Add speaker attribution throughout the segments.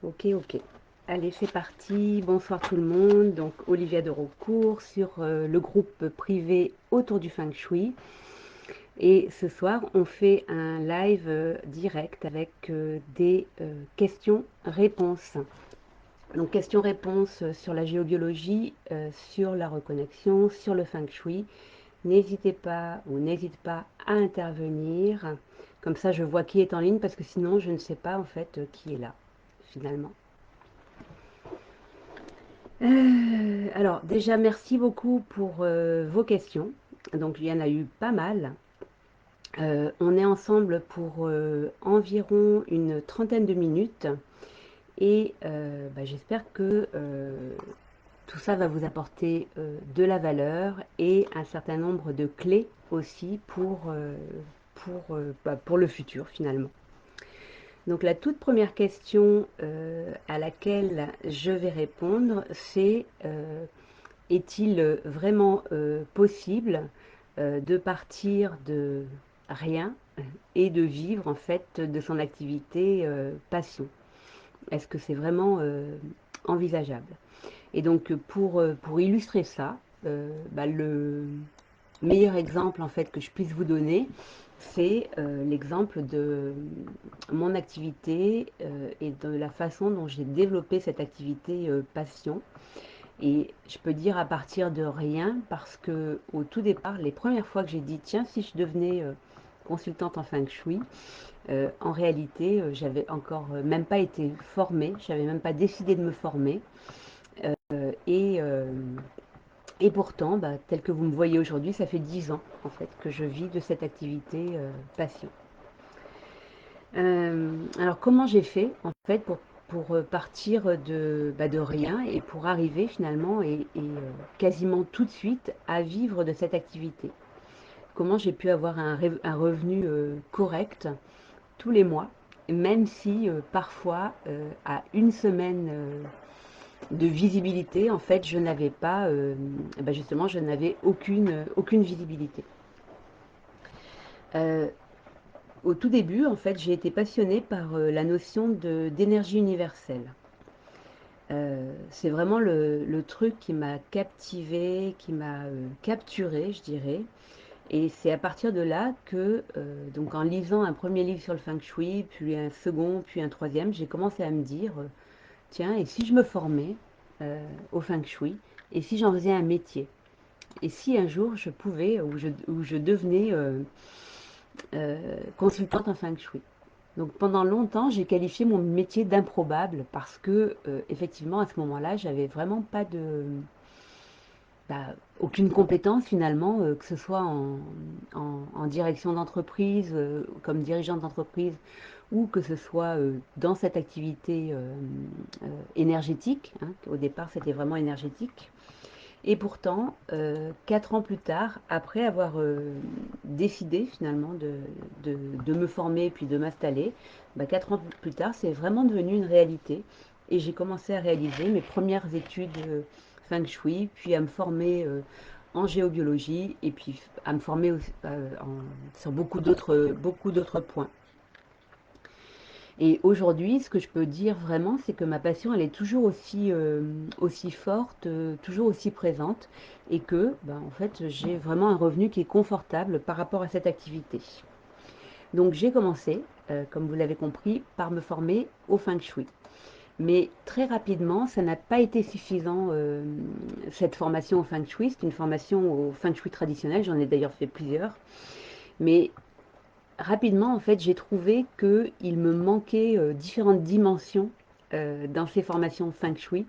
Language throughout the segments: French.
Speaker 1: Ok, ok. Allez, c'est parti. Bonsoir tout le monde. Donc, Olivia de Rocourt sur le groupe privé autour du Feng Shui. Et ce soir, on fait un live direct avec des questions-réponses. Donc, questions-réponses sur la géobiologie, sur la reconnexion, sur le Feng Shui. N'hésitez pas ou n'hésite pas à intervenir. Comme ça, je vois qui est en ligne parce que sinon, je ne sais pas en fait qui est là, finalement. Alors déjà, merci beaucoup pour vos questions. Donc il y en a eu pas mal. On est ensemble pour environ une trentaine de minutes et j'espère que tout ça va vous apporter de la valeur et un certain nombre de clés aussi pour le futur finalement. Donc la toute première question à laquelle je vais répondre, c'est est-il vraiment possible de partir de rien et de vivre en fait de son activité passion? Est-ce que c'est vraiment envisageable? Et donc pour illustrer ça, le meilleur exemple en fait que je puisse vous donner, c'est l'exemple de mon activité et de la façon dont j'ai développé cette activité passion. Et je peux dire à partir de rien parce que au tout départ, les premières fois que j'ai dit tiens, si je devenais consultante en Feng Shui, en réalité, j'avais encore même pas été formée, j'avais même pas décidé de me former. Euh, et, euh, et pourtant, tel que vous me voyez aujourd'hui, ça fait 10 ans en fait que je vis de cette activité passion. Alors comment j'ai fait en fait pour partir de rien et pour arriver finalement et quasiment tout de suite à vivre de cette activité? Comment j'ai pu avoir un revenu correct tous les mois, même si parfois à une semaine de visibilité, en fait, je n'avais pas, justement, je n'avais aucune visibilité. Euh, Au tout début, en fait, j'ai été passionnée par la notion d'énergie universelle. C'est vraiment le truc qui m'a captivée, qui m'a capturée, je dirais. Et c'est à partir de là que, donc en lisant un premier livre sur le Feng Shui, puis un second, puis un troisième, j'ai commencé à me dire, tiens, et si je me formais au Feng Shui, et si j'en faisais un métier, et si un jour je pouvais, ou je devenais consultante en Feng Shui. Donc pendant longtemps, j'ai qualifié mon métier d'improbable parce que effectivement à ce moment-là, j'avais vraiment pas de aucune compétence finalement, que ce soit en direction d'entreprise, comme dirigeante d'entreprise, ou que ce soit dans cette activité énergétique. Hein. Au départ, c'était vraiment énergétique. Et pourtant, 4 ans plus tard, après avoir décidé finalement de me former puis de m'installer, 4 ans plus tard, c'est vraiment devenu une réalité. Et j'ai commencé à réaliser mes premières études Feng Shui, puis à me former en géobiologie, et puis à me former aussi, sur beaucoup d'autres points. Et aujourd'hui, ce que je peux dire vraiment, c'est que ma passion, elle est toujours aussi forte, toujours aussi présente, et que, en fait, j'ai vraiment un revenu qui est confortable par rapport à cette activité. Donc j'ai commencé, comme vous l'avez compris, par me former au Feng Shui. Mais très rapidement, ça n'a pas été suffisant, cette formation au Feng Shui. C'est une formation au Feng Shui traditionnel, j'en ai d'ailleurs fait plusieurs. Mais rapidement, en fait, j'ai trouvé qu'il me manquait différentes dimensions dans ces formations Feng Shui.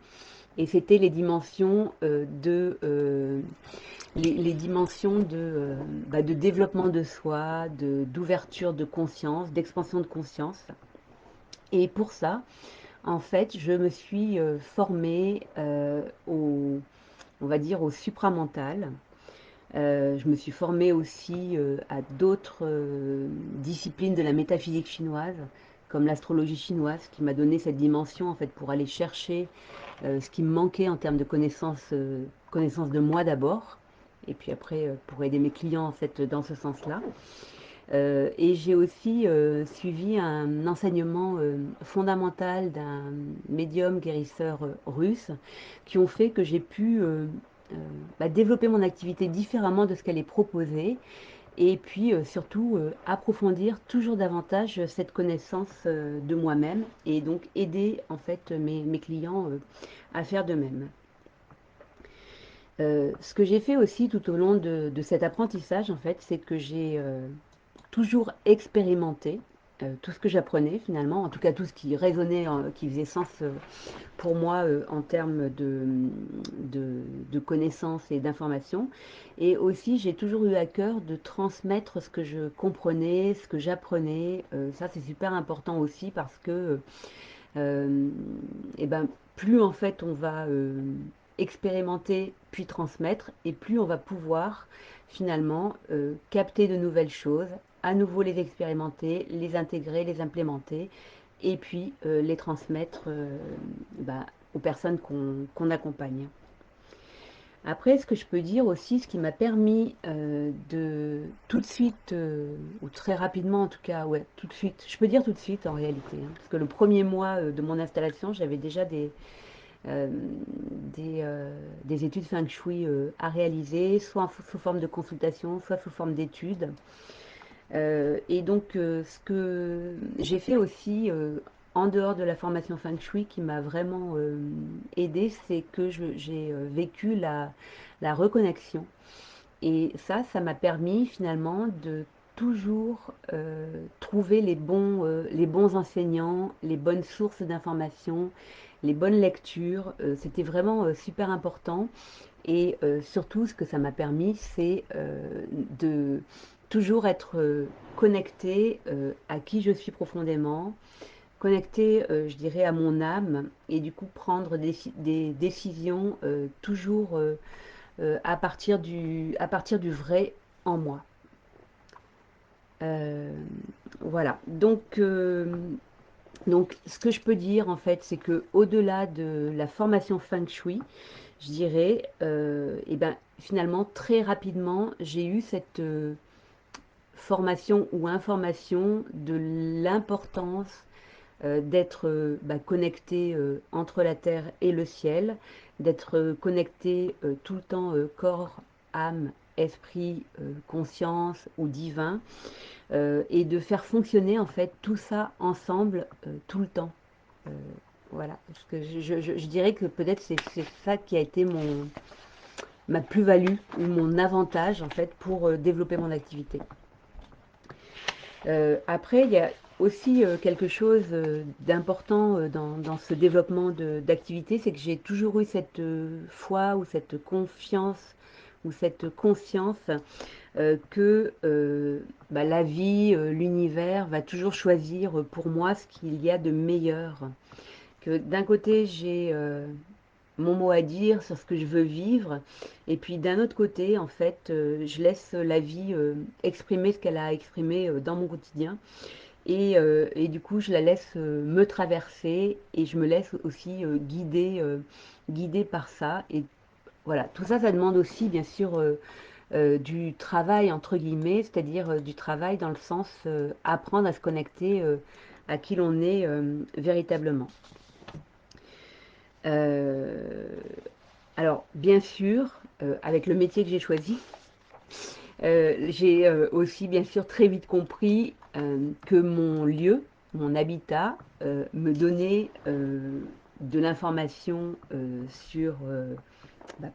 Speaker 1: Et c'était les dimensions les dimensions de développement de soi, d'ouverture de conscience, d'expansion de conscience. Et pour ça, en fait, je me suis formée on va dire, au supramental. Je me suis formée aussi à d'autres disciplines de la métaphysique chinoise, comme l'astrologie chinoise, qui m'a donné cette dimension en fait pour aller chercher ce qui me manquait en termes de connaissance de moi d'abord, et puis après pour aider mes clients en fait dans ce sens-là. Et j'ai aussi suivi un enseignement fondamental d'un médium guérisseur russe qui ont fait que j'ai pu développer mon activité différemment de ce qu'elle est proposée et puis surtout approfondir toujours davantage cette connaissance de moi-même et donc aider en fait mes clients à faire de même. Ce que j'ai fait aussi tout au long de cet apprentissage, en fait, c'est que j'ai toujours expérimenté tout ce que j'apprenais finalement, en tout cas tout ce qui résonnait, qui faisait sens pour moi en termes de connaissances et d'informations. Et aussi, j'ai toujours eu à cœur de transmettre ce que je comprenais, ce que j'apprenais. Ça, c'est super important aussi parce que euh, et ben, plus en fait on va expérimenter puis transmettre, et plus on va pouvoir finalement capter de nouvelles choses, à nouveau les expérimenter, les intégrer, les implémenter, et puis les transmettre aux personnes qu'on accompagne. Après, ce que je peux dire aussi, ce qui m'a permis de tout de suite, ou très rapidement en tout cas, ouais, tout de suite, je peux dire tout de suite en réalité, hein, parce que le premier mois de mon installation, j'avais déjà euh, des études Feng Shui à réaliser, soit sous forme de consultation, soit sous forme d'études. Et donc, ce que j'ai fait aussi, en dehors de la formation Feng Shui, qui m'a vraiment aidée, c'est que j'ai vécu la reconnexion. Et ça m'a permis finalement de toujours trouver les bons enseignants, les bonnes sources d'informations, les bonnes lectures. C'était vraiment super important. Et surtout, ce que ça m'a permis, c'est de toujours être connecté à qui je suis profondément, connecté, je dirais, à mon âme, et du coup prendre des décisions toujours à partir du vrai en moi. Euh, voilà. Donc, ce que je peux dire en fait, c'est que au-delà de la formation Feng Shui, je dirais, et ben, finalement, très rapidement, j'ai eu cette formation ou information de l'importance d'être connecté entre la terre et le ciel, d'être connecté tout le temps corps, âme, esprit, conscience ou divin, et de faire fonctionner en fait tout ça ensemble tout le temps. Euh, voilà, parce que je dirais que peut-être c'est ça qui a été ma plus-value ou mon avantage en fait pour développer mon activité. Après, il y a aussi quelque chose d'important dans ce développement d'activité, c'est que j'ai toujours eu cette foi ou cette confiance ou cette conscience que la vie, l'univers va toujours choisir pour moi ce qu'il y a de meilleur. Que d'un côté, j'ai mon mot à dire sur ce que je veux vivre. Et puis d'un autre côté, en fait, je laisse la vie exprimer ce qu'elle a exprimé dans mon quotidien. Et du coup, je la laisse me traverser et je me laisse aussi guider par ça. Et voilà, tout ça, ça demande aussi, bien sûr, du travail, entre guillemets, c'est-à-dire du travail dans le sens apprendre à se connecter à qui l'on est véritablement. Euh, alors, bien sûr, avec le métier que j'ai choisi, j'ai aussi bien sûr très vite compris que mon lieu, mon habitat, me donnait de l'information sur,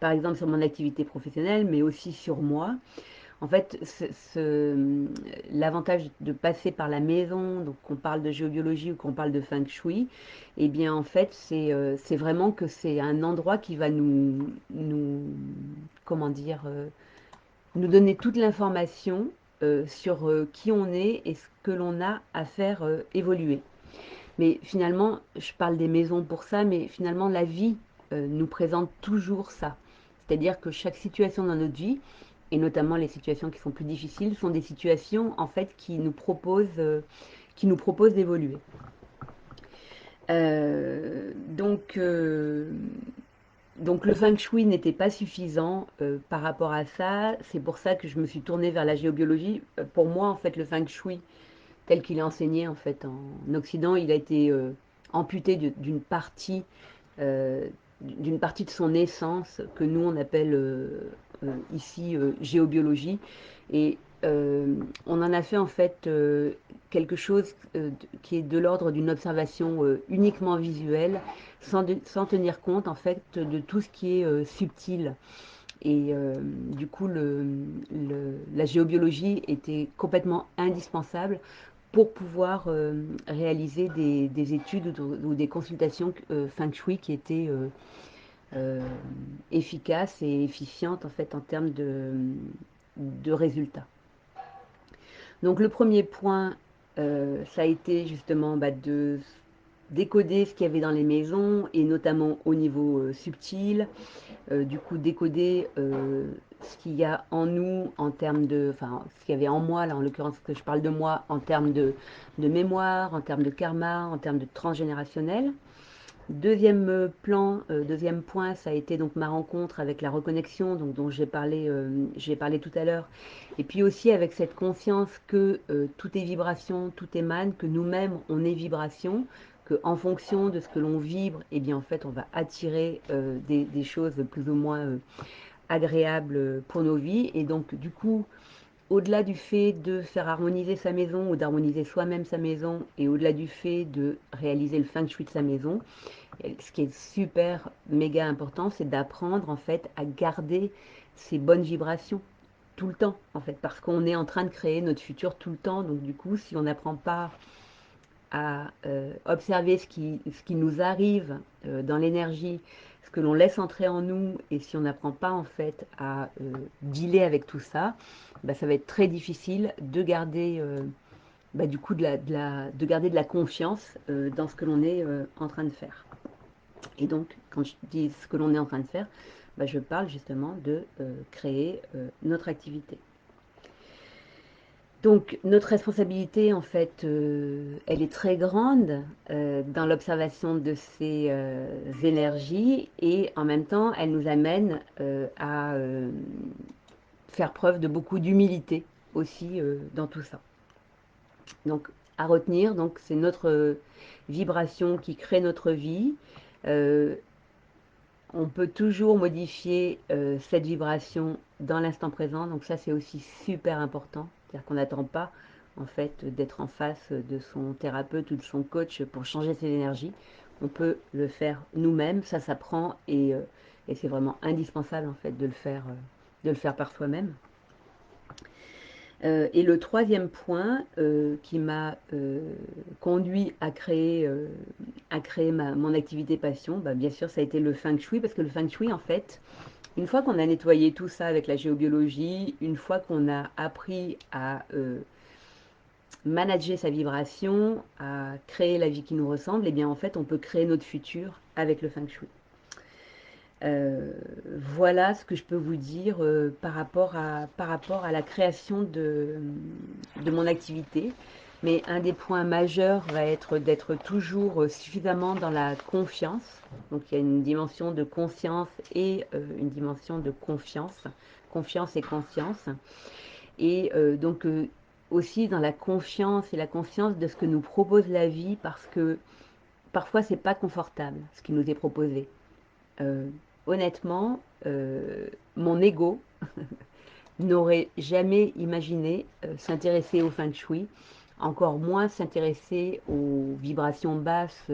Speaker 1: par exemple, sur mon activité professionnelle, mais aussi sur moi. En fait, l'avantage de passer par la maison, donc qu'on parle de géobiologie ou qu'on parle de feng shui, eh bien en fait, c'est vraiment que c'est un endroit qui va comment dire, nous donner toute l'information sur qui on est et ce que l'on a à faire évoluer. Mais finalement, je parle des maisons pour ça, mais finalement, la vie nous présente toujours ça. C'est-à-dire que chaque situation dans notre vie, et notamment les situations qui sont plus difficiles, sont des situations en fait qui nous proposent d'évoluer. Donc, Donc le feng shui n'était pas suffisant par rapport à ça. C'est pour ça que je me suis tournée vers la géobiologie. Pour moi, en fait, le feng shui, tel qu'il est enseigné en fait en Occident, il a été amputé euh, d'une partie de son essence que nous on appelle ici géobiologie. Et on en a fait en fait quelque chose qui est de l'ordre d'une observation uniquement visuelle, sans tenir compte en fait de tout ce qui est subtil. Et du coup, la géobiologie était complètement indispensable pour pouvoir réaliser des études ou des consultations feng shui qui étaient euh, efficaces et efficientes en fait en termes de résultats. Donc le premier point, ça a été justement de décoder ce qu'il y avait dans les maisons et notamment au niveau subtil, du coup décoder ce qu'il y a en nous en termes de, enfin ce qu'il y avait en moi, là en l'occurrence que je parle de moi, en termes de mémoire, en termes de karma, en termes de transgénérationnel. Deuxième point, ça a été donc ma rencontre avec la reconnexion, donc dont j'ai parlé tout à l'heure, et puis aussi avec cette conscience que tout est vibration, tout émane, que nous-mêmes on est vibration, que en fonction de ce que l'on vibre, et bien en fait on va attirer des choses plus ou moins agréables pour nos vies, et donc du coup au-delà du fait de faire harmoniser sa maison ou d'harmoniser soi-même sa maison, et au-delà du fait de réaliser le feng shui de sa maison, ce qui est super méga important, c'est d'apprendre en fait à garder ces bonnes vibrations tout le temps en fait, parce qu'on est en train de créer notre futur tout le temps. Donc du coup, si on n'apprend pas à observer ce qui nous arrive dans l'énergie, ce que l'on laisse entrer en nous, et si on n'apprend pas en fait à dealer avec tout ça, bah, ça va être très difficile de garder du coup de garder de la confiance dans ce que l'on est en train de faire. Et donc, quand je dis ce que l'on est en train de faire, bah, je parle justement de créer notre activité. Donc, notre responsabilité, en fait, elle est très grande dans l'observation de ces énergies, et en même temps, elle nous amène à faire preuve de beaucoup d'humilité aussi dans tout ça. Donc, à retenir, donc c'est notre vibration qui crée notre vie. Euh, On peut toujours modifier cette vibration dans l'instant présent, donc ça c'est aussi super important. C'est-à-dire qu'on n'attend pas en fait d'être en face de son thérapeute ou de son coach pour changer ses énergies. On peut le faire nous-mêmes, ça s'apprend, et c'est vraiment indispensable en fait de le faire par soi-même. Et le troisième point qui m'a conduit à créer mon activité passion, bah, bien sûr, ça a été le feng shui, parce que le feng shui, en fait, une fois qu'on a nettoyé tout ça avec la géobiologie, une fois qu'on a appris à manager sa vibration, à créer la vie qui nous ressemble, et bien en fait, on peut créer notre futur avec le feng shui. Euh, voilà ce que je peux vous dire par rapport à la création de mon activité. Mais un des points majeurs va être d'être toujours suffisamment dans la confiance. Donc il y a une dimension de conscience et une dimension de confiance. Confiance et conscience. Et aussi dans la confiance et la conscience de ce que nous propose la vie, parce que parfois c'est pas confortable ce qui nous est proposé. Euh, Honnêtement, mon ego n'aurait jamais imaginé s'intéresser au feng shui, encore moins s'intéresser aux vibrations basses,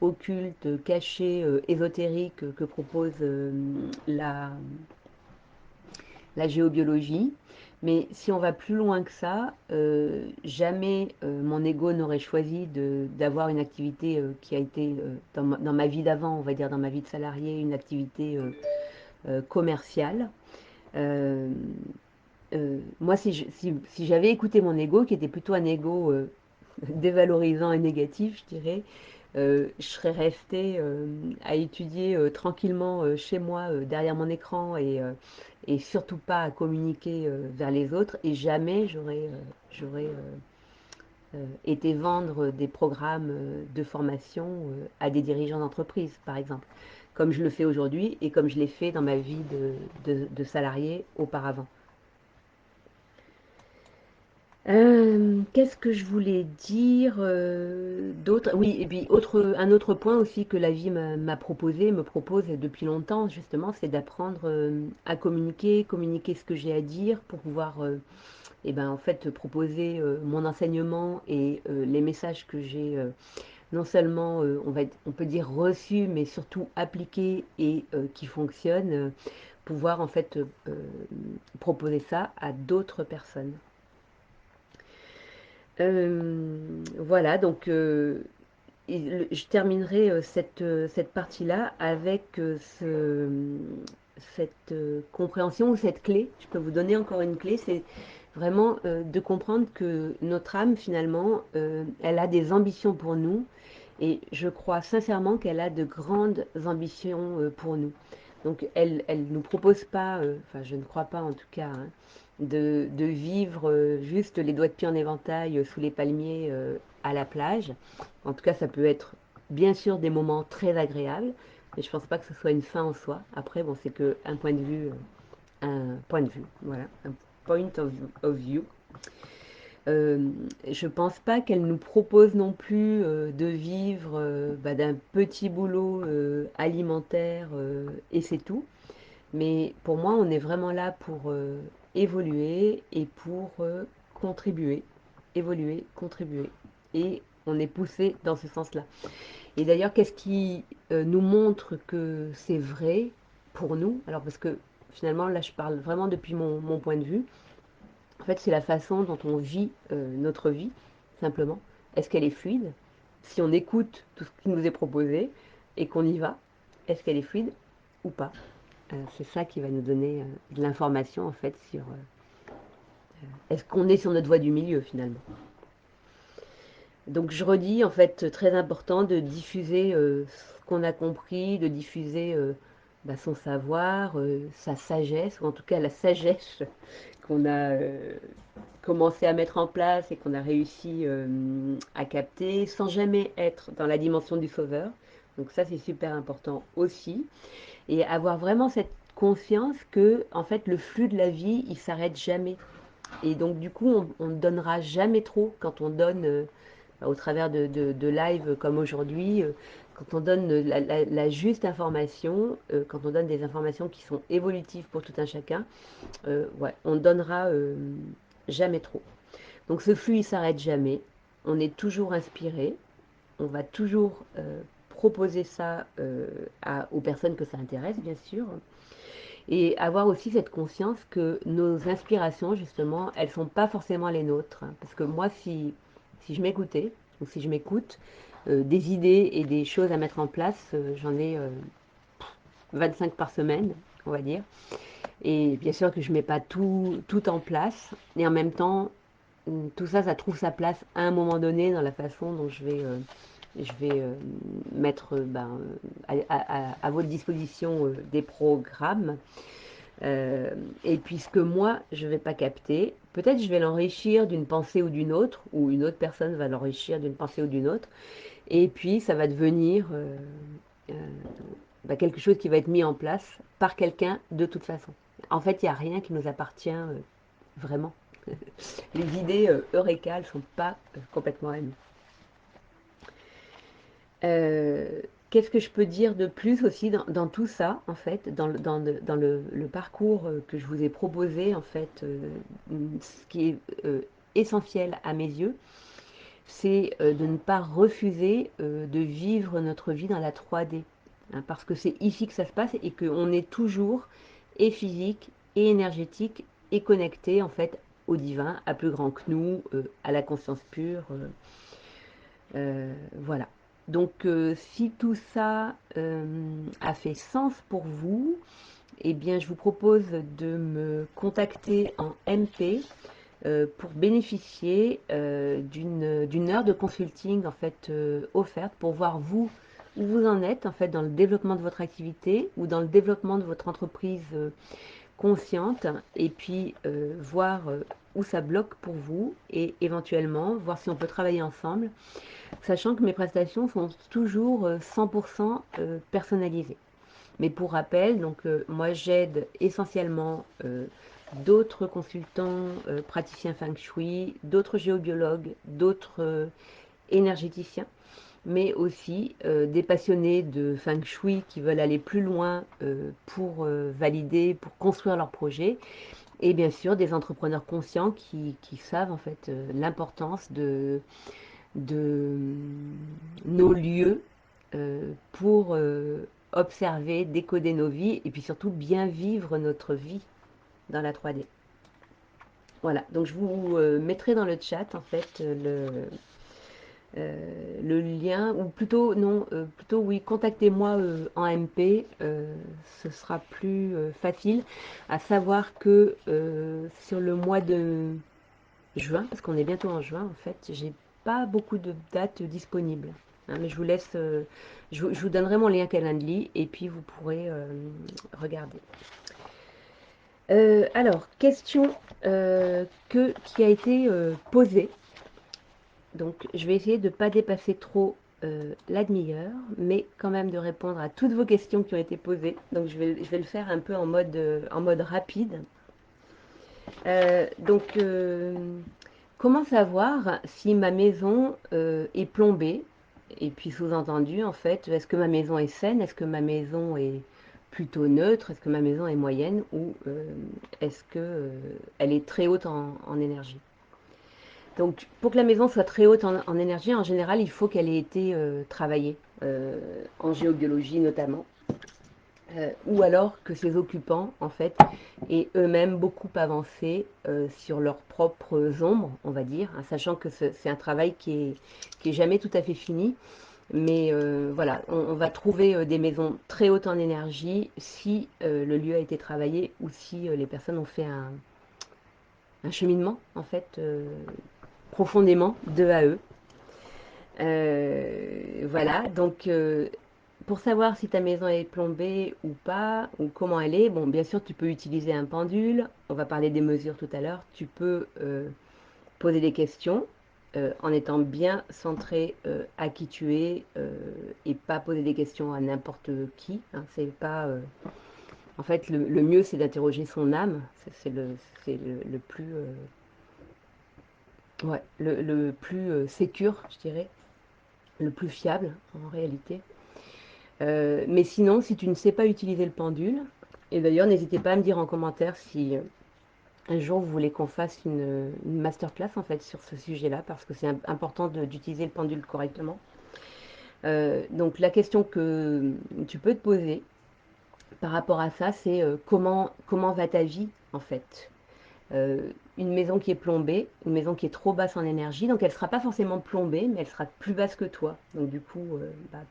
Speaker 1: occultes, cachées, ésotériques que propose la géobiologie. Mais si on va plus loin que ça, jamais mon ego n'aurait choisi d'avoir une activité qui a été dans ma vie d'avant, on va dire dans ma vie de salarié, une activité commerciale. Euh, Moi, si j'avais écouté mon ego, qui était plutôt un ego dévalorisant et négatif, je dirais, je serais restée à étudier tranquillement chez moi, derrière mon écran, et surtout pas à communiquer vers les autres, et jamais j'aurais été vendre des programmes de formation à des dirigeants d'entreprise, par exemple. comme je le fais aujourd'hui et comme je l'ai fait dans ma vie de salarié auparavant. Qu'est-ce que je voulais dire d'autre? Oui, et puis un autre point aussi que la vie m'a proposé, me propose depuis longtemps justement, c'est d'apprendre à communiquer, communiquer ce que j'ai à dire pour pouvoir et ben, en fait proposer mon enseignement et les messages que j'ai non seulement on peut dire reçus, mais surtout appliqués et qui fonctionnent, pouvoir en fait proposer ça à d'autres personnes. Voilà, donc je terminerai cette partie-là avec cette compréhension ou cette clé. Je peux vous donner encore une clé, c'est vraiment de comprendre que notre âme, finalement, elle a des ambitions pour nous et je crois sincèrement qu'elle a de grandes ambitions pour nous. Donc elle nous propose pas, enfin je ne crois pas en tout cas, hein, de vivre juste les doigts de pied en éventail sous les palmiers à la plage. En tout cas, ça peut être bien sûr des moments très agréables, mais je pense pas que ce soit une fin en soi. Après, bon, c'est que un point de vue, voilà, un point of view. Je pense pas qu'elle nous propose non plus de vivre bah, d'un petit boulot alimentaire et c'est tout. Mais pour moi, on est vraiment là pour évoluer et pour contribuer. Évoluer, contribuer. Et on est poussé dans ce sens-là. Et d'ailleurs, qu'est-ce qui nous montre que c'est vrai pour nous? Alors, parce que finalement, là, je parle vraiment depuis mon point de vue. En fait, c'est la façon dont on vit notre vie, simplement. Est-ce qu'elle est fluide? Si on écoute tout ce qui nous est proposé et qu'on y va, est-ce qu'elle est fluide ou pas? C'est ça qui va nous donner de l'information en fait sur est-ce qu'on est sur notre voie du milieu finalement. Donc je redis en fait très important de diffuser ce qu'on a compris, de diffuser bah, son savoir, sa sagesse, ou en tout cas la sagesse qu'on a commencé à mettre en place et qu'on a réussi à capter sans jamais être dans la dimension du sauveur. Donc ça c'est super important aussi. Et avoir vraiment cette conscience que en fait le flux de la vie il s'arrête jamais et donc du coup on ne donnera jamais trop quand on donne au travers de live comme aujourd'hui quand on donne la juste information quand on donne des informations qui sont évolutives pour tout un chacun ouais, on donnera jamais trop. Donc ce flux il s'arrête jamais, on est toujours inspiré, on va toujours proposer ça aux personnes que ça intéresse bien sûr et avoir aussi cette conscience que nos inspirations, justement, elles ne sont pas forcément les nôtres. Parce que moi, si je m'écoutais, ou si je m'écoute, des idées et des choses à mettre en place, j'en ai 25 par semaine, on va dire. Et bien sûr que je ne mets pas tout en place. Et en même temps, tout ça, ça trouve sa place à un moment donné dans la façon dont je vais mettre à votre disposition des programmes et puisque moi, je ne vais pas capter, peut-être je vais l'enrichir d'une pensée ou d'une autre, ou une autre personne va l'enrichir d'une pensée ou d'une autre, et puis ça va devenir euh, bah, quelque chose qui va être mis en place par quelqu'un de toute façon. En fait, il n'y a rien qui nous appartient vraiment. Les idées eureka, elles ne sont pas complètement à nous. Euh, Qu'est-ce que je peux dire de plus aussi dans tout ça, en fait, dans le parcours que je vous ai proposé, en fait, ce qui est essentiel à mes yeux, c'est de ne pas refuser de vivre notre vie dans la 3D. Hein, parce que c'est ici que ça se passe et qu'on est toujours et physique et énergétique et connecté, en fait, au divin, à plus grand que nous, à la conscience pure. Voilà. Donc, si tout ça a fait sens pour vous, eh bien, je vous propose de me contacter en MP pour bénéficier d'une heure de consulting en fait offerte pour voir vous où vous en êtes en fait dans le développement de votre activité ou dans le développement de votre entreprise consciente et puis voir où ça bloque pour vous et éventuellement voir si on peut travailler ensemble sachant que mes prestations sont toujours 100% personnalisées. Mais pour rappel, donc moi j'aide essentiellement d'autres consultants, praticiens feng shui, d'autres géobiologues, d'autres énergéticiens, mais aussi des passionnés de feng shui qui veulent aller plus loin pour valider, pour construire leur projet, et bien sûr des entrepreneurs conscients qui savent en fait l'importance de nos lieux pour observer, décoder nos vies et puis surtout bien vivre notre vie dans la 3D. Voilà, donc je vous mettrai dans le chat en fait le lien, ou plutôt non, plutôt oui, contactez-moi en MP, ce sera plus facile. À savoir que sur le mois de juin, parce qu'on est bientôt en juin en fait, j'ai pas beaucoup de dates disponibles. Hein, mais je vous laisse, je vous donnerai mon lien Calendly et puis vous pourrez regarder. Alors, question qui a été posée. Donc, je vais essayer de ne pas dépasser trop la demi-heure, mais quand même de répondre à toutes vos questions qui ont été posées. Donc, je vais le faire un peu en mode rapide. Donc, comment savoir si ma maison est plombée? Et puis, sous-entendu, en fait, est-ce que ma maison est saine? Est-ce que ma maison est plutôt neutre? Est-ce que ma maison est moyenne? Ou est-ce que elle est très haute en énergie? Donc, pour que la maison soit très haute en énergie, en général, il faut qu'elle ait été travaillée, en géobiologie notamment. Ou alors que ses occupants, en fait, aient eux-mêmes beaucoup avancé sur leurs propres ombres, on va dire, hein, sachant que c'est un travail qui est jamais tout à fait fini. Mais voilà, on va trouver des maisons très hautes en énergie si le lieu a été travaillé ou si les personnes ont fait un cheminement, en fait, profondément d'eux à eux. Voilà, donc pour savoir si ta maison est plombée ou pas, ou comment elle est, bon, bien sûr, tu peux utiliser un pendule. On va parler des mesures tout à l'heure. Tu peux poser des questions en étant bien centré à qui tu es et pas poser des questions à n'importe qui. Hein, c'est pas. En fait, le mieux, c'est d'interroger son âme. C'est le plus. Ouais, le plus sécure, je dirais, le plus fiable en réalité. Mais sinon, si tu ne sais pas utiliser le pendule, et d'ailleurs, n'hésitez pas à me dire en commentaire si un jour vous voulez qu'on fasse une masterclass en fait sur ce sujet-là, parce que c'est important d'utiliser le pendule correctement. Donc la question que tu peux te poser par rapport à ça, c'est comment va ta vie en fait? Une maison qui est plombée, une maison qui est trop basse en énergie, donc elle ne sera pas forcément plombée, mais elle sera plus basse que toi. Donc du coup,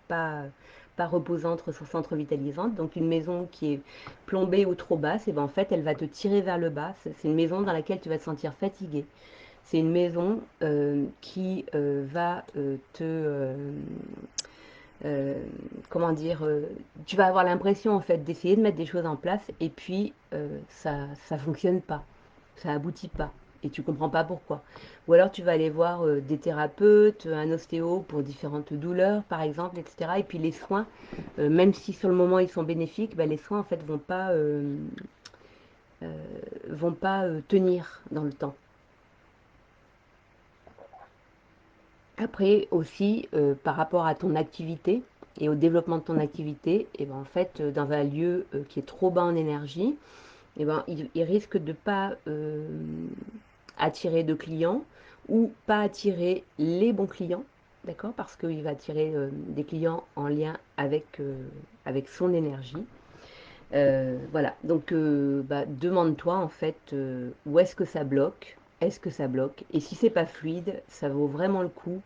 Speaker 1: pas reposante, ressourçante, revitalisante. Donc une maison qui est plombée ou trop basse, et ben en fait, elle va te tirer vers le bas. C'est une maison dans laquelle tu vas te sentir fatigué. C'est une maison qui va euh, comment dire, tu vas avoir l'impression en fait d'essayer de mettre des choses en place et puis ça fonctionne pas, ça aboutit pas et tu comprends pas pourquoi. Ou alors tu vas aller voir des thérapeutes, un ostéo pour différentes douleurs par exemple, etc. Et puis les soins, même si sur le moment ils sont bénéfiques, bah, les soins en fait euh, vont pas tenir dans le temps. Après aussi, par rapport à ton activité et au développement de ton activité, et ben en fait, dans un lieu qui est trop bas en énergie, et ben il risque de ne pas attirer de clients ou pas attirer les bons clients, d'accord? Parce qu'il va attirer des clients en lien avec son énergie. Voilà, donc bah, demande-toi en fait où est-ce que ça bloque, est-ce que ça bloque, et si c'est pas fluide, ça vaut vraiment le coup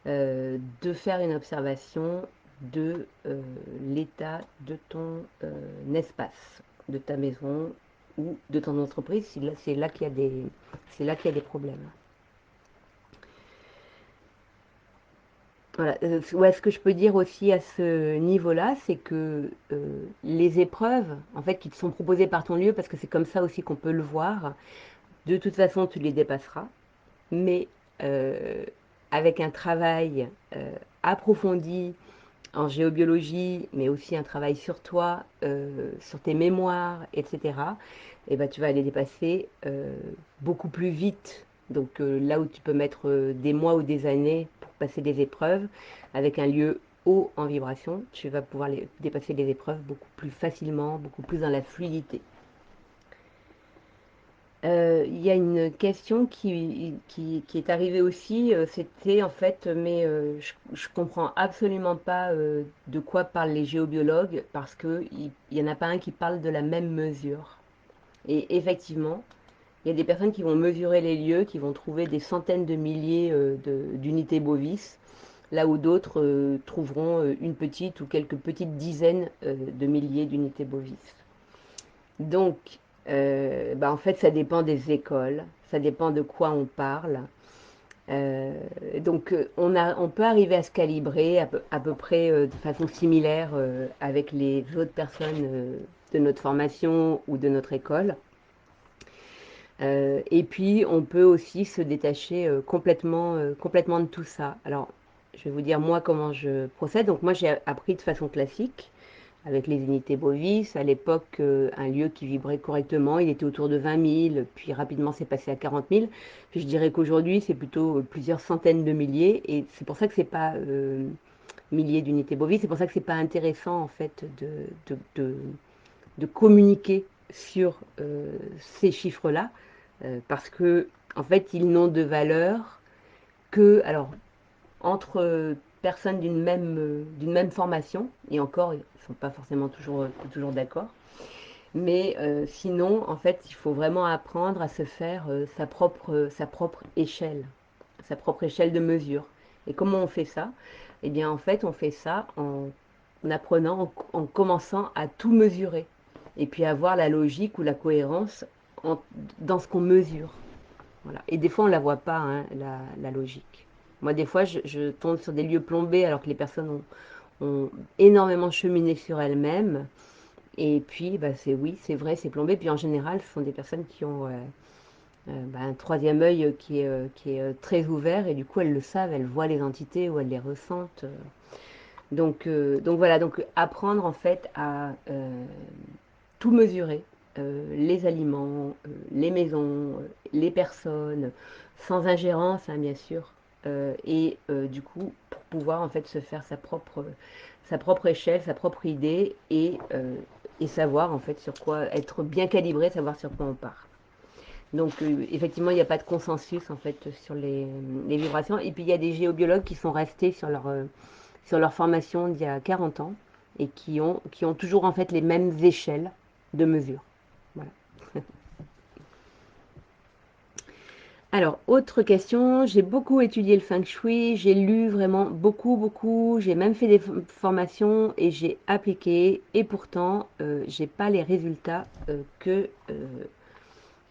Speaker 1: de faire une observation de l'état de ton espace, de ta maison ou de ton entreprise. C'est là qu'il y a c'est là qu'il y a des problèmes. Voilà. Ouais, ce que je peux dire aussi à ce niveau-là, c'est que les épreuves, en fait, qui te sont proposées par ton lieu, parce que c'est comme ça aussi qu'on peut le voir, de toute façon, tu les dépasseras, mais euh, avec un travail approfondi, en géobiologie, mais aussi un travail sur toi, sur tes mémoires, etc., et ben, tu vas les dépasser beaucoup plus vite. Donc là où tu peux mettre des mois ou des années pour passer des épreuves, avec un lieu haut en vibration, tu vas pouvoir dépasser les épreuves beaucoup plus facilement, beaucoup plus dans la fluidité. Il y a une question qui est arrivée aussi, c'était en fait, mais je comprends absolument pas de quoi parlent les géobiologues parce qu'il n'y en a pas un qui parle de la même mesure. Et effectivement, il y a des personnes qui vont mesurer les lieux, qui vont trouver des centaines de milliers d'unités bovis, là où d'autres trouveront une petite ou quelques petites dizaines de milliers d'unités bovis. Donc, bah, en fait, ça dépend des écoles, ça dépend de quoi on parle. Euh, donc, on peut arriver à se calibrer à peu près de façon similaire avec les autres personnes de notre formation ou de notre école. Et puis, on peut aussi se détacher complètement de tout ça. Alors, je vais vous dire moi comment je procède. Donc, moi, j'ai appris de façon classique avec les unités bovis. À l'époque, un lieu qui vibrait correctement, il était autour de 20 000, puis rapidement c'est passé à 40 000. Puis je dirais qu'aujourd'hui, c'est plutôt plusieurs centaines de milliers, et c'est pour ça que c'est pas milliers d'unités bovis, c'est pour ça que c'est pas intéressant en fait de communiquer sur ces chiffres-là, parce que en fait, ils n'ont de valeur que, alors, entre personnes d'une même formation, et encore, ils ne sont pas forcément toujours d'accord, mais sinon, en fait, il faut vraiment apprendre à se faire sa propre échelle de mesure. Et comment on fait ça? Eh bien, en fait, on fait ça en apprenant, en commençant à tout mesurer, et puis avoir la logique ou la cohérence en- dans ce qu'on mesure. Voilà. Et des fois, on ne la voit pas, hein, la logique. Moi, des fois, je tombe sur des lieux plombés alors que les personnes ont énormément cheminé sur elles-mêmes. Et puis, bah, oui, c'est vrai, c'est plombé. Puis en général, ce sont des personnes qui ont bah, un troisième œil qui est très ouvert. Et du coup, elles le savent, elles voient les entités ou elles les ressentent. Donc voilà, donc apprendre en fait à tout mesurer, les aliments, les maisons, les personnes, sans ingérence, hein, bien sûr, et du coup, pour pouvoir en fait se faire sa propre échelle, sa propre idée, et savoir en fait sur quoi, être bien calibré, savoir sur quoi on part. Donc effectivement, il n'y a pas de consensus en fait sur les vibrations. Et puis il y a des géobiologues qui sont restés sur leur formation d'il y a 40 ans et qui ont toujours en fait les mêmes échelles de mesure. Voilà. Alors, autre question, j'ai beaucoup étudié le feng shui, j'ai lu vraiment beaucoup, j'ai même fait des formations et j'ai appliqué, et pourtant, j'ai pas les résultats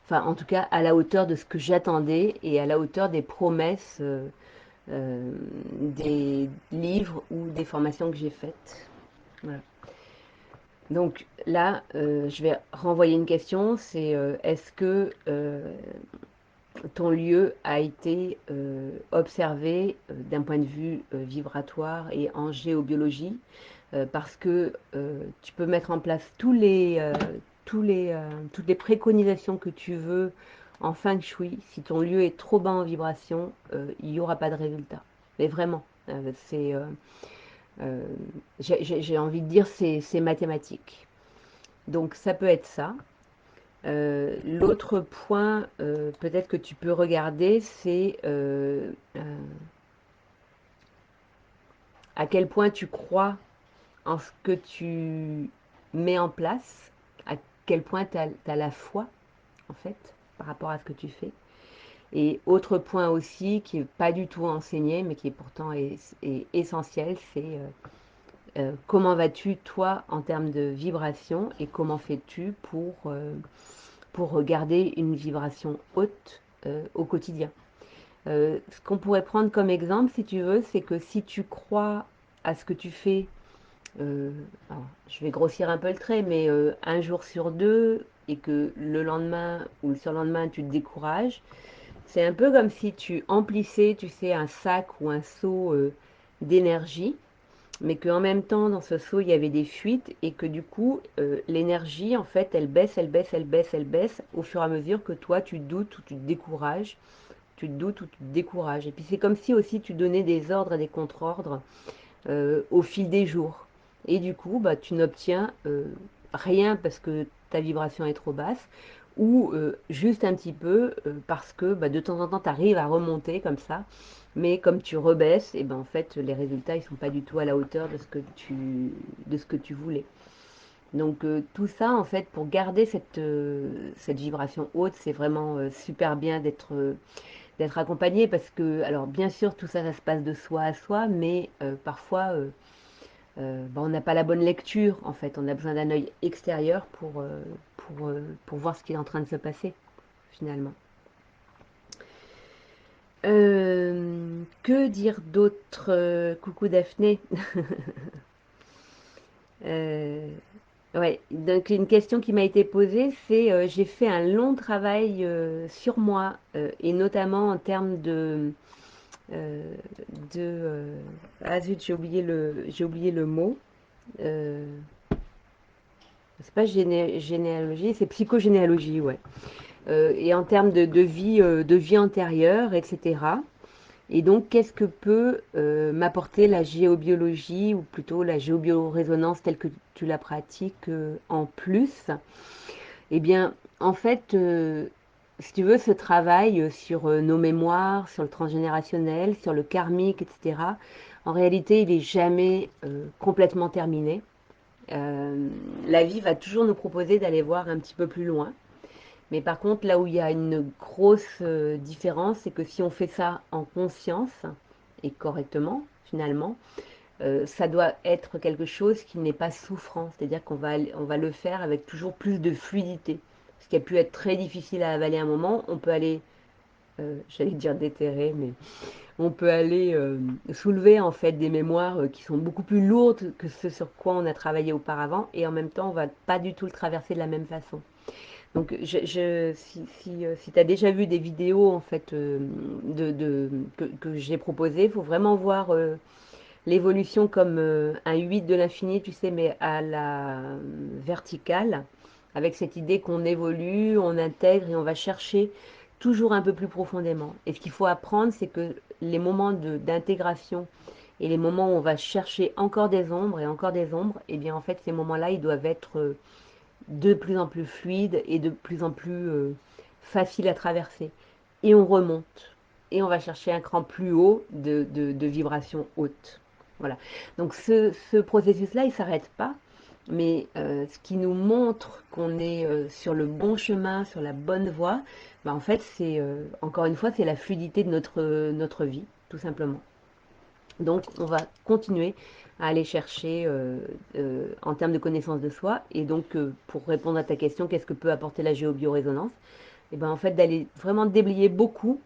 Speaker 1: enfin, en tout cas, à la hauteur de ce que j'attendais et à la hauteur des promesses des livres ou des formations que j'ai faites. Voilà. Donc là, je vais renvoyer une question, c'est est-ce que ton lieu a été observé d'un point de vue vibratoire et en géobiologie, parce que tu peux mettre en place toutes les préconisations que tu veux en feng shui. Si ton lieu est trop bas en vibration, il n'y aura pas de résultat. Mais vraiment, c'est, euh, j'ai envie de dire, c'est mathématique. Donc ça peut être ça. L'autre point peut-être que tu peux regarder, c'est à quel point tu crois en ce que tu mets en place, à quel point tu as la foi, en fait, par rapport à ce que tu fais. Et autre point aussi, qui n'est pas du tout enseigné, mais qui est pourtant est essentiel, c'est comment vas-tu, toi, en termes de vibration, et comment fais-tu pour garder une vibration haute au quotidien. Ce qu'on pourrait prendre comme exemple, si tu veux, c'est que si tu crois à ce que tu fais, euh, alors, je vais grossir un peu le trait, mais un jour sur deux, et que le lendemain ou le surlendemain, tu te décourages, c'est un peu comme si tu emplissais, tu sais, un sac ou un seau d'énergie, mais qu'en même temps, dans ce seau, il y avait des fuites et que du coup, l'énergie, en fait, elle baisse, elle baisse, elle baisse, elle baisse au fur et à mesure que toi, tu doutes ou tu te décourages, tu te doutes ou tu te décourages. Et puis c'est comme si aussi tu donnais des ordres et des contre-ordres au fil des jours. Et du coup, bah, tu n'obtiens rien parce que ta vibration est trop basse, ou juste un petit peu parce que bah, de temps en temps, tu arrives à remonter comme ça. Mais comme tu rebaisses, et ben en fait, les résultats, ils sont pas du tout à la hauteur de ce que tu voulais. Donc tout ça, en fait, pour garder cette vibration haute, c'est vraiment super bien d'être accompagné parce que, alors bien sûr, tout ça, ça se passe de soi à soi, mais parfois, bah, on n'a pas la bonne lecture, en fait. On a besoin d'un œil extérieur pour voir ce qui est en train de se passer, finalement. Que dire d'autre? Coucou Daphné. Euh, ouais, donc une question qui m'a été posée, c'est j'ai fait un long travail sur moi et notamment en termes euh, ah zut, j'ai oublié le mot. Euh, c'est pas généalogie, c'est psychogénéalogie, ouais. Et en termes de vie antérieure, etc. Et donc, qu'est-ce que peut m'apporter la géobiologie, ou plutôt la géobiorésonance telle que tu la pratiques en plus? Eh bien, en fait, si tu veux, ce travail sur nos mémoires, sur le transgénérationnel, sur le karmique, etc., en réalité, il n'est jamais complètement terminé. Euh, la vie va toujours nous proposer d'aller voir un petit peu plus loin. Mais par contre, là où il y a une grosse différence, c'est que si on fait ça en conscience et correctement, finalement, ça doit être quelque chose qui n'est pas souffrant. C'est-à-dire on va le faire avec toujours plus de fluidité. Ce qui a pu être très difficile à avaler à un moment, on peut aller, j'allais dire déterrer, mais on peut aller soulever en fait des mémoires qui sont beaucoup plus lourdes que ce sur quoi on a travaillé auparavant, et en même temps, on va pas du tout le traverser de la même façon. Donc, si tu as déjà vu des vidéos en fait que j'ai proposées, il faut vraiment voir l'évolution comme un 8 de l'infini, tu sais, mais à la verticale, avec cette idée qu'on évolue, on intègre et on va chercher toujours un peu plus profondément. Et ce qu'il faut apprendre, c'est que les moments d'intégration et les moments où on va chercher encore des ombres et encore des ombres, eh bien en fait ces moments-là, ils doivent être de plus en plus fluide et de plus en plus facile à traverser. Et on remonte. Et on va chercher un cran plus haut de vibration haute. Voilà. Donc ce processus-là, il ne s'arrête pas. Mais ce qui nous montre qu'on est sur le bon chemin, sur la bonne voie, bah, en fait, c'est encore une fois, c'est la fluidité de notre vie, tout simplement. Donc, on va continuer à aller chercher en termes de connaissance de soi. Et donc, pour répondre à ta question, qu'est-ce que peut apporter la géobiorésonance? Et ben, en fait, d'aller vraiment déblayer beaucoup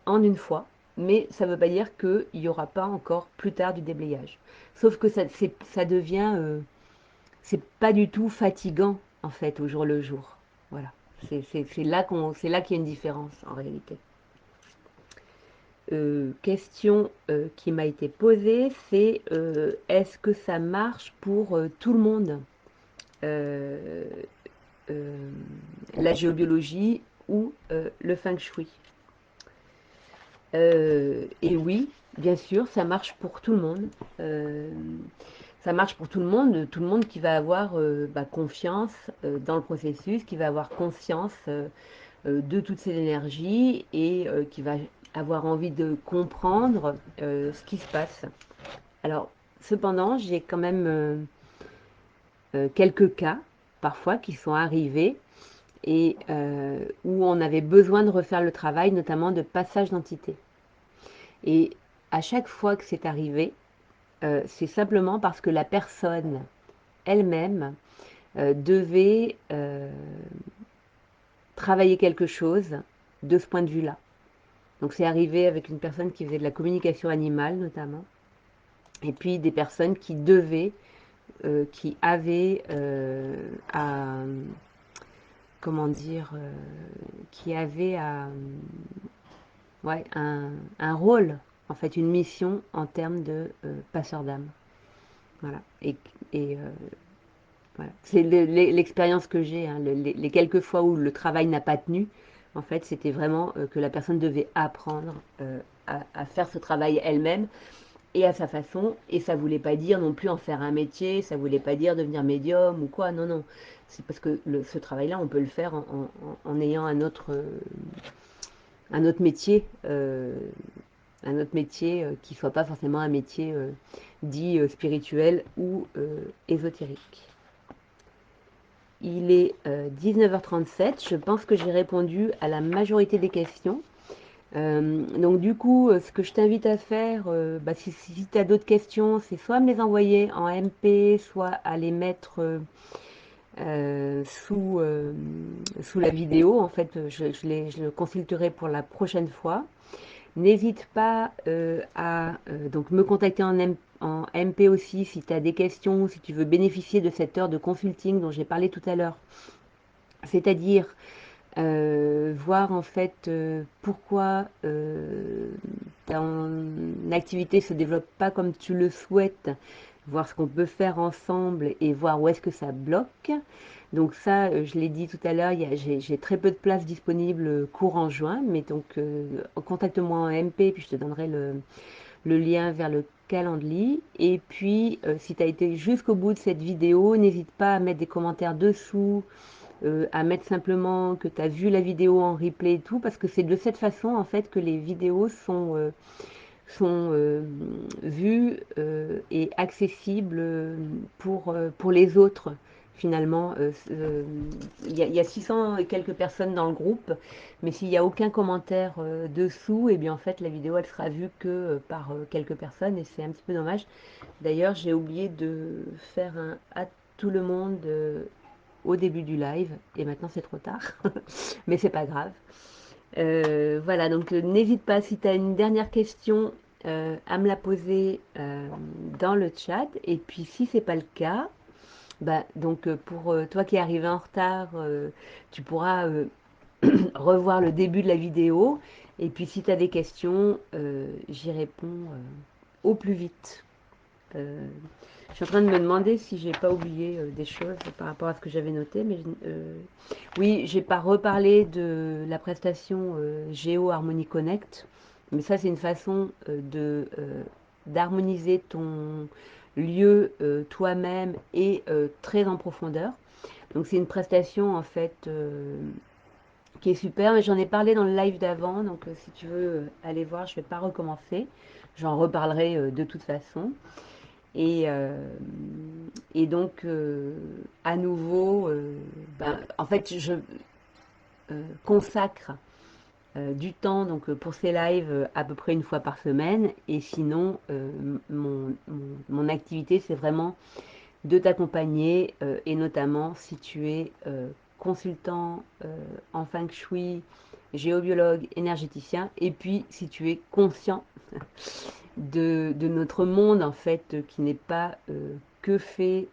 Speaker 1: en une fois. Mais ça ne veut pas dire qu'il n'y aura pas encore plus tard du déblayage. Sauf que ça devient, c'est pas du tout fatigant en fait au jour le jour. Voilà. C'est là qu'il y a une différence en réalité. Question qui m'a été posée, c'est est-ce que ça marche pour tout le monde, euh, euh, la géobiologie ou le feng shui? Et oui, bien sûr, ça marche pour tout le monde. Euh, Ça marche pour tout le monde qui va avoir bah, confiance dans le processus, qui va avoir conscience de toutes ces énergies et qui va avoir envie de comprendre ce qui se passe. Alors, cependant, j'ai quand même quelques cas, parfois, qui sont arrivés et où on avait besoin de refaire le travail, notamment de passage d'entité. Et à chaque fois que c'est arrivé, c'est simplement parce que la personne elle-même devait travailler quelque chose de ce point de vue-là. Donc c'est arrivé avec une personne qui faisait de la communication animale notamment, et puis des personnes qui devaient, qui avaient à, comment dire, qui avaient ouais, un rôle, en fait une mission en termes de passeur d'âme. Voilà. Et voilà. C'est l'expérience que j'ai, hein, les quelques fois où le travail n'a pas tenu, en fait, c'était vraiment que la personne devait apprendre à faire ce travail elle-même et à sa façon. Et ça voulait pas dire non plus en faire un métier, ça voulait pas dire devenir médium ou quoi. Non, non. C'est parce que ce travail-là, on peut le faire en ayant un autre métier, qui soit pas forcément un métier dit spirituel ou ésotérique. Il est 19h37. Je pense que j'ai répondu à la majorité des questions. Donc du coup, ce que je t'invite à faire, bah, si tu as d'autres questions, c'est soit à me les envoyer en MP, soit à les mettre sous la vidéo. En fait, je le consulterai pour la prochaine fois. N'hésite pas à donc me contacter en MP aussi si tu as des questions, si tu veux bénéficier de cette heure de consulting dont j'ai parlé tout à l'heure. C'est-à-dire voir en fait pourquoi ton activité se développe pas comme tu le souhaites, voir ce qu'on peut faire ensemble et voir où est-ce que ça bloque. Donc ça, je l'ai dit tout à l'heure, j'ai très peu de places disponibles courant juin, mais donc contacte-moi en MP puis je te donnerai le lien vers le calendrier. Et puis, si tu as été jusqu'au bout de cette vidéo, n'hésite pas à mettre des commentaires dessous, à mettre simplement que tu as vu la vidéo en replay et tout, parce que c'est de cette façon en fait que les vidéos sont vues et accessibles pour les autres. Finalement, il y a 600 et quelques personnes dans le groupe, mais s'il n'y a aucun commentaire dessous, et bien en fait la vidéo elle sera vue que par quelques personnes et c'est un petit peu dommage. D'ailleurs, j'ai oublié de faire un à tout le monde au début du live et maintenant c'est trop tard, mais c'est pas grave. Voilà, donc n'hésite pas si tu as une dernière question à me la poser dans le chat. Et puis si c'est pas le cas, bah, donc pour toi qui es arrivé en retard, tu pourras revoir le début de la vidéo. Et puis si tu as des questions, j'y réponds au plus vite. Euh, je suis en train de me demander si j'ai pas oublié des choses par rapport à ce que j'avais noté, mais oui, j'ai pas reparlé de la prestation Géo Harmony Connect, mais ça c'est une façon de d'harmoniser ton lieu toi-même et très en profondeur. Donc c'est une prestation en fait qui est super, mais j'en ai parlé dans le live d'avant, donc si tu veux aller voir, je vais pas recommencer, j'en reparlerai de toute façon. Et, euh, et donc, à nouveau, ben, en fait, je consacre du temps donc, pour ces lives à peu près une fois par semaine. Et sinon, mon activité, c'est vraiment de t'accompagner, et notamment si tu es consultant en feng shui, géobiologue, énergéticien, et puis si tu es conscient de notre monde en fait qui n'est pas que fait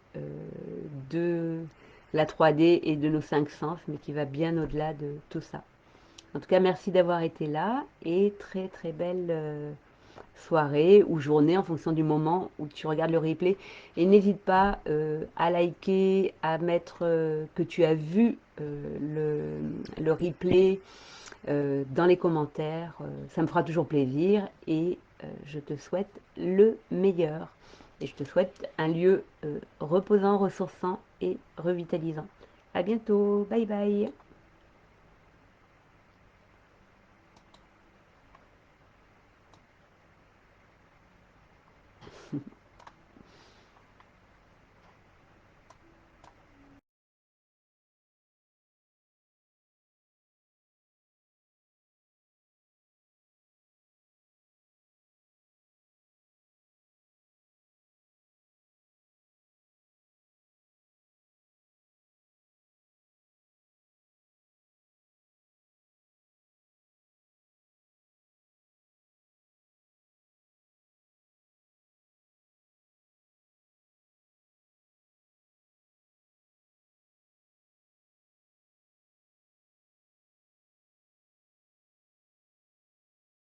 Speaker 1: de la 3D et de nos cinq sens, mais qui va bien au-delà de tout ça. En tout cas, merci d'avoir été là et très très belle soirée ou journée en fonction du moment où tu regardes le replay. Et n'hésite pas à liker, à mettre que tu as vu le replay dans les commentaires. Ça me fera toujours plaisir et je te souhaite le meilleur. Et je te souhaite un lieu reposant, ressourçant et revitalisant. À bientôt, bye bye.